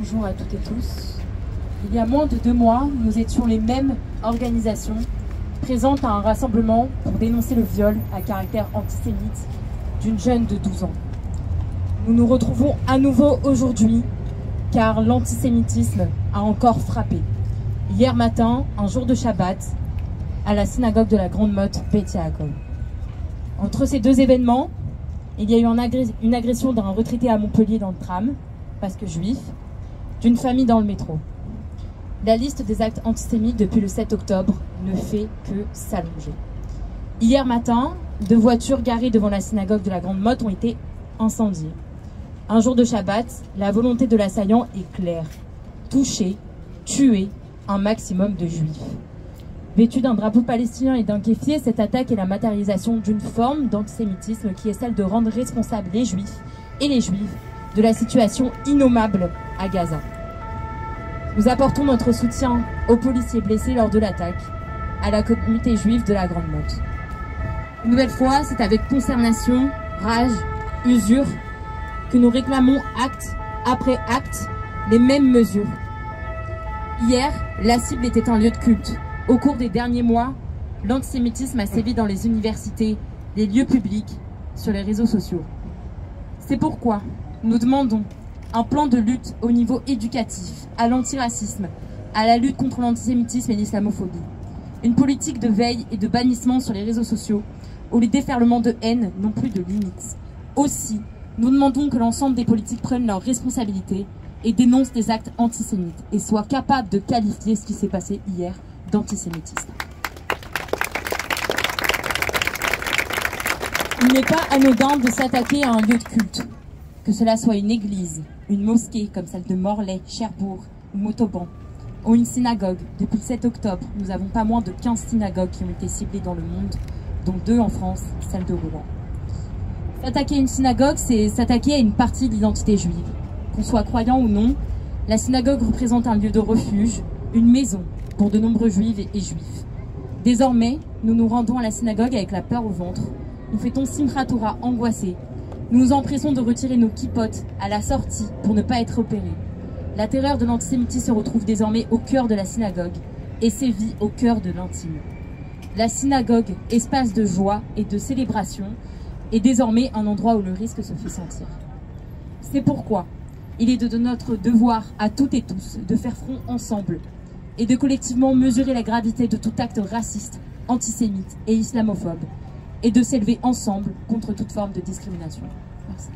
bonjour à toutes et tous. Il y a moins de 2 mois, nous étions les mêmes organisations présentes à un rassemblement pour dénoncer le viol à caractère antisémite d'une jeune de 12 ans. Nous nous retrouvons à nouveau aujourd'hui car l'antisémitisme a encore frappé. Hier matin, un jour de Shabbat, à la synagogue de la Grande Motte, Beth Yaakov. Entre ces deux événements, il y a eu une agression d'un retraité à Montpellier dans le tram, parce que juif, d'une famille dans le métro. La liste des actes antisémites depuis le 7 octobre ne fait que s'allonger. Hier matin, 2 voitures garées devant la synagogue de la Grande Motte ont été incendiées. Un jour de Shabbat, la volonté de l'assaillant est claire. Toucher, tuer un maximum de juifs. Vêtue d'un drapeau palestinien et d'un kéfier, cette attaque est la matérialisation d'une forme d'antisémitisme qui est celle de rendre responsables les juifs et les juives de la situation innommable à Gaza. Nous apportons notre soutien aux policiers blessés lors de l'attaque, à la communauté juive de la Grande Motte. Une nouvelle fois, c'est avec consternation, rage, usure que nous réclamons acte après acte les mêmes mesures. Hier, la cible était un lieu de culte. Au cours des derniers mois, l'antisémitisme a sévi dans les universités, les lieux publics, sur les réseaux sociaux. C'est pourquoi nous demandons un plan de lutte au niveau éducatif, à l'antiracisme, à la lutte contre l'antisémitisme et l'islamophobie. Une politique de veille et de bannissement sur les réseaux sociaux, où les déferlements de haine n'ont plus de limites. Aussi, nous demandons que l'ensemble des politiques prennent leurs responsabilités et dénoncent des actes antisémites et soient capables de qualifier ce qui s'est passé hier d'antisémitisme. Il n'est pas anodin de s'attaquer à un lieu de culte, que cela soit une église, une mosquée comme celle de Morlaix, Cherbourg ou Montauban, ou une synagogue. Depuis le 7 octobre, nous avons pas moins de 15 synagogues qui ont été ciblées dans le monde, dont 2 en France, celle de Rouen. S'attaquer à une synagogue, c'est s'attaquer à une partie de l'identité juive. Qu'on soit croyant ou non, la synagogue représente un lieu de refuge, une maison pour de nombreux juifs et juifs. Désormais, nous nous rendons à la synagogue avec la peur au ventre. Nous fêtons Simchat Torah angoissés. Nous nous empressons de retirer nos kippotes à la sortie pour ne pas être repérés. La terreur de l'antisémitisme se retrouve désormais au cœur de la synagogue et sévit au cœur de l'intime. La synagogue, espace de joie et de célébration, est désormais un endroit où le risque se fait sentir. C'est pourquoi il est de notre devoir à toutes et tous de faire front ensemble et de collectivement mesurer la gravité de tout acte raciste, antisémite et islamophobe, et de s'élever ensemble contre toute forme de discrimination. Merci.